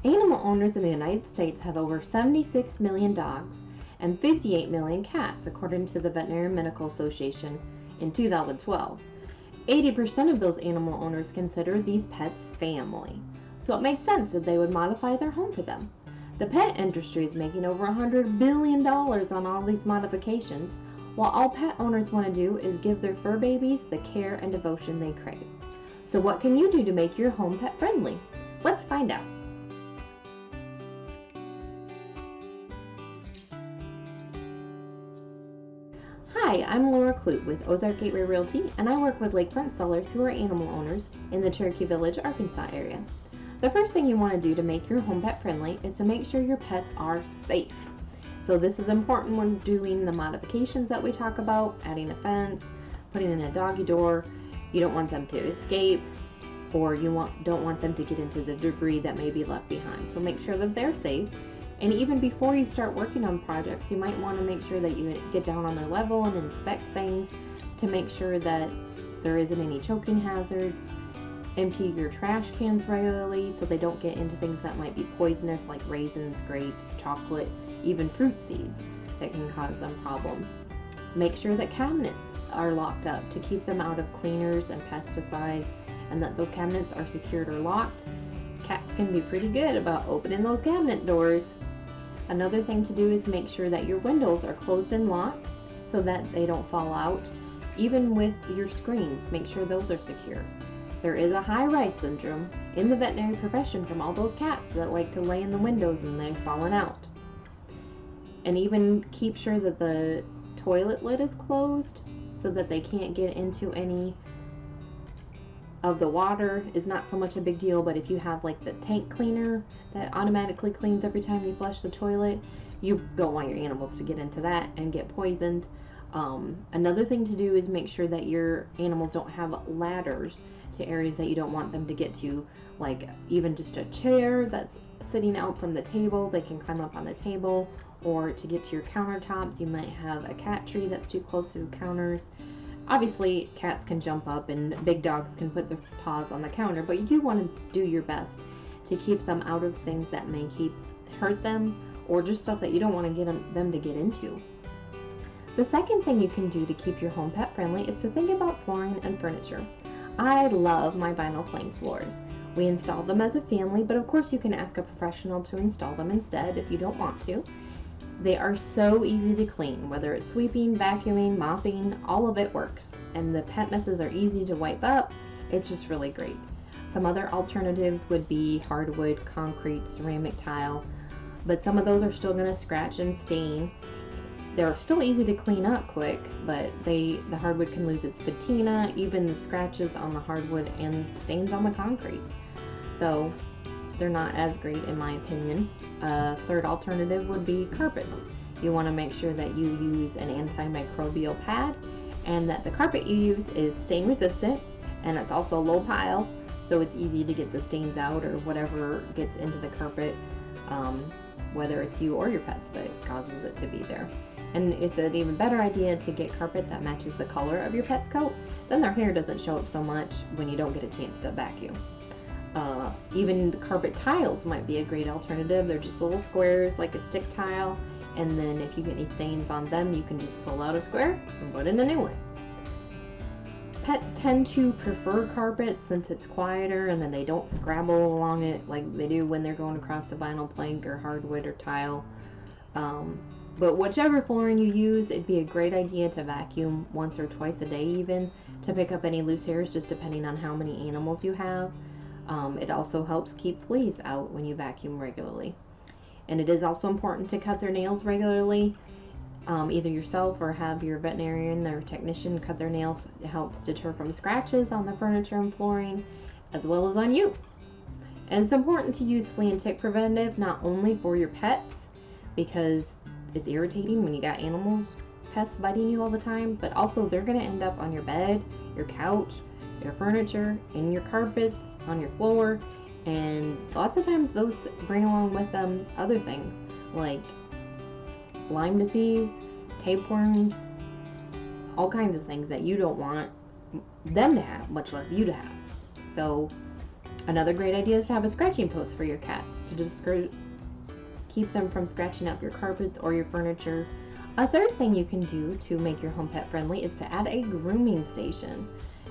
Animal owners in the United States have over 76 million dogs and 58 million cats, according to the Veterinary Medical Association in 2012. 80% of those animal owners consider these pets family, so it makes sense that they would modify their home for them. The pet industry is making over $100 billion on all these modifications, while all pet owners want to do is give their fur babies the care and devotion they crave. So what can you do to make your home pet friendly? Let's find out. Hi, I'm Laura Clute with Ozark Gateway Realty, and I work with lakefront sellers who are animal owners in the Cherokee Village, Arkansas area. The first thing you want to do to make your home pet friendly is to make sure your pets are safe. So this is important when doing the modifications that we talk about, adding a fence, putting in a doggy door. You don't want them to escape, or you don't want them to get into the debris that may be left behind. So make sure that they're safe. And even before you start working on projects, you might want to make sure that you get down on their level and inspect things to make sure that there isn't any choking hazards. Empty your trash cans regularly so they don't get into things that might be poisonous, like raisins, grapes, chocolate, even fruit seeds that can cause them problems. Make sure that cabinets are locked up to keep them out of cleaners and pesticides, and that those cabinets are secured or locked. Cats can be pretty good about opening those cabinet doors. Another thing to do is make sure that your windows are closed and locked so that they don't fall out. Even with your screens, make sure those are secure. There is a high rise syndrome in the veterinary profession from all those cats that like to lay in the windows and they're falling out. And even keep sure that the toilet lid is closed so that they can't get into any of the water. Is not so much a big deal, but if you have like the tank cleaner that automatically cleans every time you flush the toilet, you don't want your animals to get into that and get poisoned. Another thing to do is make sure that your animals don't have ladders to areas that you don't want them to get to, like even just a chair that's sitting out from the table, they can climb up on the table, or to get to your countertops, you might have a cat tree that's too close to the counters. Obviously, cats can jump up and big dogs can put their paws on the counter, but you do want to do your best to keep them out of things that may hurt them, or just stuff that you don't want to get them to get into. The second thing you can do to keep your home pet friendly is to think about flooring and furniture. I love my vinyl plank floors. We install them as a family, but of course you can ask a professional to install them instead if you don't want to. They are so easy to clean, whether it's sweeping, vacuuming, mopping, all of it works. And the pet messes are easy to wipe up. It's just really great. Some other alternatives would be hardwood, concrete, ceramic tile, but some of those are still going to scratch and stain. They're still easy to clean up quick, but the hardwood can lose its patina, even the scratches on the hardwood and stains on the concrete. So they're not as great in my opinion. A third alternative would be carpets. You want to make sure that you use an antimicrobial pad and that the carpet you use is stain resistant, and it's also low pile, so it's easy to get the stains out or whatever gets into the carpet, whether it's you or your pets that causes it to be there. And it's an even better idea to get carpet that matches the color of your pet's coat. Then their hair doesn't show up so much when you don't get a chance to vacuum. Even carpet tiles might be a great alternative. They're just little squares like a stick tile, and then if you get any stains on them, you can just pull out a square and put in a new one. Pets tend to prefer carpet since it's quieter and then they don't scrabble along it like they do when they're going across the vinyl plank or hardwood or tile. But whichever flooring you use, it'd be a great idea to vacuum once or twice a day even to pick up any loose hairs, just depending on how many animals you have. It also helps keep fleas out when you vacuum regularly. And it is also important to cut their nails regularly, either yourself or have your veterinarian or technician cut their nails. It helps deter from scratches on the furniture and flooring, as well as on you. And it's important to use flea and tick preventive not only for your pets, because it's irritating when you got pests biting you all the time, but also they're going to end up on your bed, your couch, your furniture, in your carpets, on your floor, and lots of times those bring along with them other things like Lyme disease, tapeworms, all kinds of things that you don't want them to have, much less you to have. So Another great idea is to have a scratching post for your cats to just keep them from scratching up your carpets or your furniture. A third thing you can do to make your home pet friendly is to add a grooming station.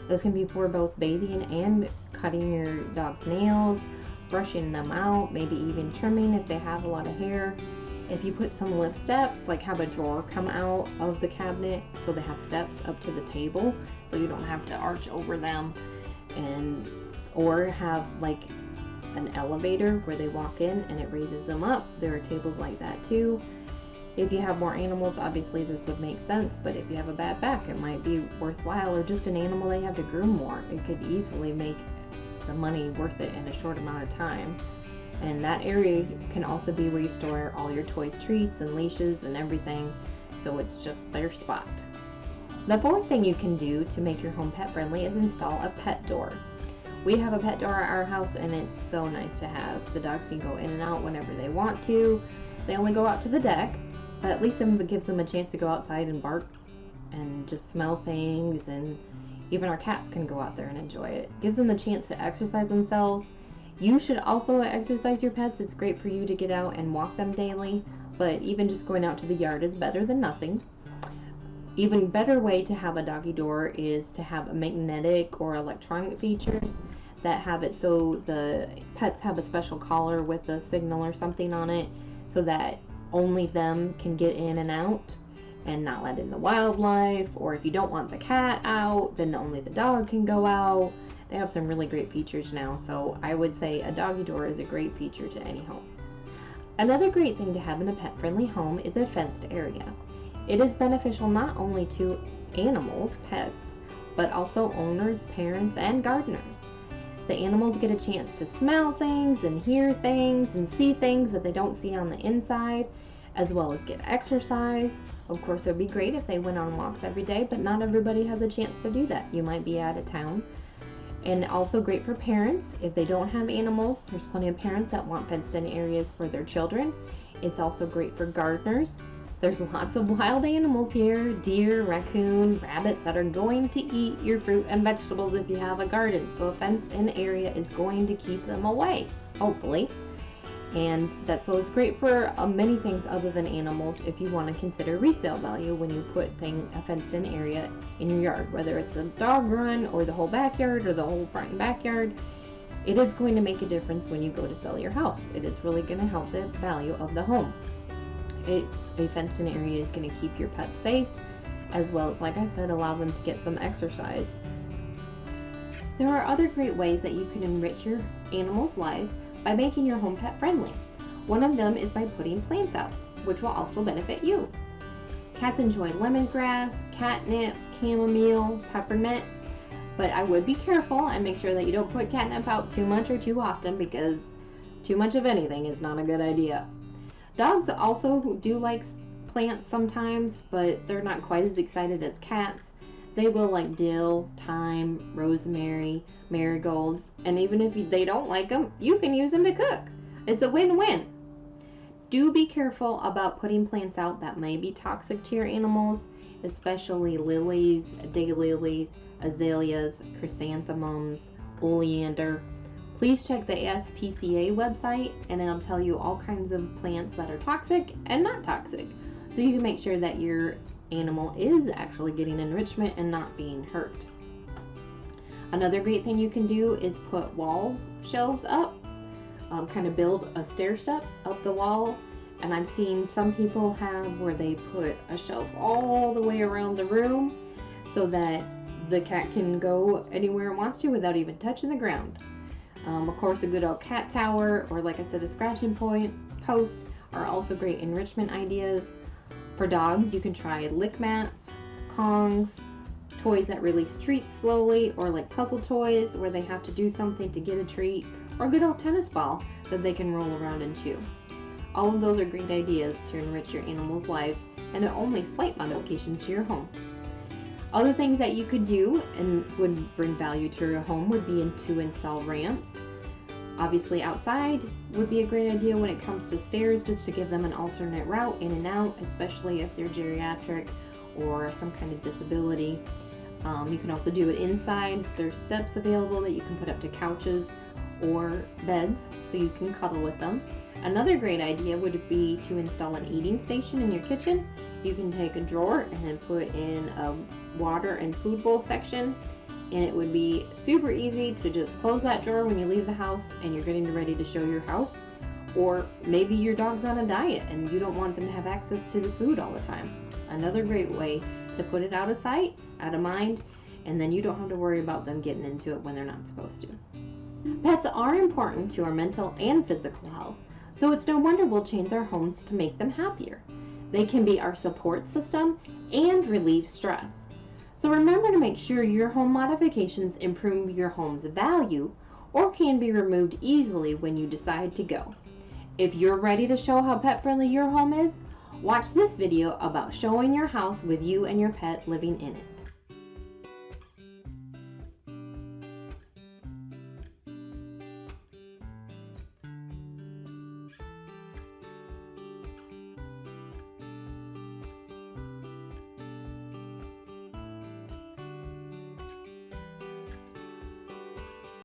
This can be for both bathing and cutting your dog's nails, brushing them out, maybe even trimming if they have a lot of hair. If you put some lift steps, like have a drawer come out of the cabinet so they have steps up to the table so you don't have to arch over them, or have like an elevator where they walk in and it raises them up. There are tables like that too. If you have more animals, obviously this would make sense, but if you have a bad back, it might be worthwhile, or just an animal they have to groom more. It could easily make the money worth it in a short amount of time. And that area can also be where you store all your toys, treats, and leashes and everything, so it's just their spot. The fourth thing you can do to make your home pet friendly is install a pet door. We have a pet door at our house and it's so nice to have. The dogs can go in and out whenever they want to. They only go out to the deck, but at least it gives them a chance to go outside and bark and just smell things, and even our cats can go out there and enjoy it. Gives them the chance to exercise themselves. You should also exercise your pets. It's great for you to get out and walk them daily, but even just going out to the yard is better than nothing. Even better way to have a doggy door is to have a magnetic or electronic features that have it so the pets have a special collar with a signal or something on it, so that only them can get in and out and not let in the wildlife. Or if you don't want the cat out, then only the dog can go out. They have some really great features now, so I would say a doggy door is a great feature to any home. Another great thing to have in a pet-friendly home is a fenced area. It is beneficial not only to animals, pets, but also owners, parents, and gardeners. The animals get a chance to smell things and hear things and see things that they don't see on the inside, as well as get exercise. Of course, it would be great if they went on walks every day, but not everybody has a chance to do that. You might be out of town. And also great for parents. If they don't have animals, there's plenty of parents that want fenced-in areas for their children. It's also great for gardeners. There's lots of wild animals here, deer, raccoon, rabbits that are going to eat your fruit and vegetables if you have a garden. So a fenced-in area is going to keep them away, hopefully. And so it's great for many things other than animals if you want to consider resale value when you put a fenced-in area in your yard, whether it's a dog run or the whole backyard or the whole front and backyard. It is going to make a difference when you go to sell your house. It is really going to help the value of the home. A fenced-in area is going to keep your pets safe, as well as, like I said, allow them to get some exercise. There are other great ways that you can enrich your animals' lives by making your home pet friendly. One of them is by putting plants out, which will also benefit you. Cats enjoy lemongrass, catnip, chamomile, peppermint, but I would be careful and make sure that you don't put catnip out too much or too often, because too much of anything is not a good idea. Dogs also do like plants sometimes, but they're not quite as excited as cats. They will like dill, thyme, rosemary, marigolds, and even if they don't like them, you can use them to cook. It's a win-win. Do be careful about putting plants out that may be toxic to your animals, especially lilies, daylilies, azaleas, chrysanthemums, oleander. Please check the ASPCA website and it'll tell you all kinds of plants that are toxic and not toxic, so you can make sure that your animal is actually getting enrichment and not being hurt. Another great thing you can do is put wall shelves up, kind of build a stair step up the wall. And I've seen some people have where they put a shelf all the way around the room so that the cat can go anywhere it wants to without even touching the ground. Of course, a good old cat tower, or like I said, a scratching post are also great enrichment ideas. For dogs, you can try lick mats, Kongs, toys that release treats slowly, or like puzzle toys where they have to do something to get a treat, or a good old tennis ball that they can roll around and chew. All of those are great ideas to enrich your animals' lives and only slight modifications to your home. Other things that you could do and would bring value to your home would be to install ramps. Obviously outside would be a great idea when it comes to stairs, just to give them an alternate route in and out, especially if they're geriatric or some kind of disability. You can also do it inside. There's steps available that you can put up to couches or beds so you can cuddle with them. Another great idea would be to install an eating station in your kitchen. You can take a drawer and then put in a water and food bowl section, and it would be super easy to just close that drawer when you leave the house and you're getting ready to show your house. Or maybe your dog's on a diet and you don't want them to have access to the food all the time. Another great way to put it out of sight, out of mind, and then you don't have to worry about them getting into it when they're not supposed to. Pets are important to our mental and physical health, so it's no wonder we'll change our homes to make them happier. They can be our support system and relieve stress. So remember to make sure your home modifications improve your home's value or can be removed easily when you decide to go. If you're ready to show how pet-friendly your home is, watch this video about showing your house with you and your pet living in it.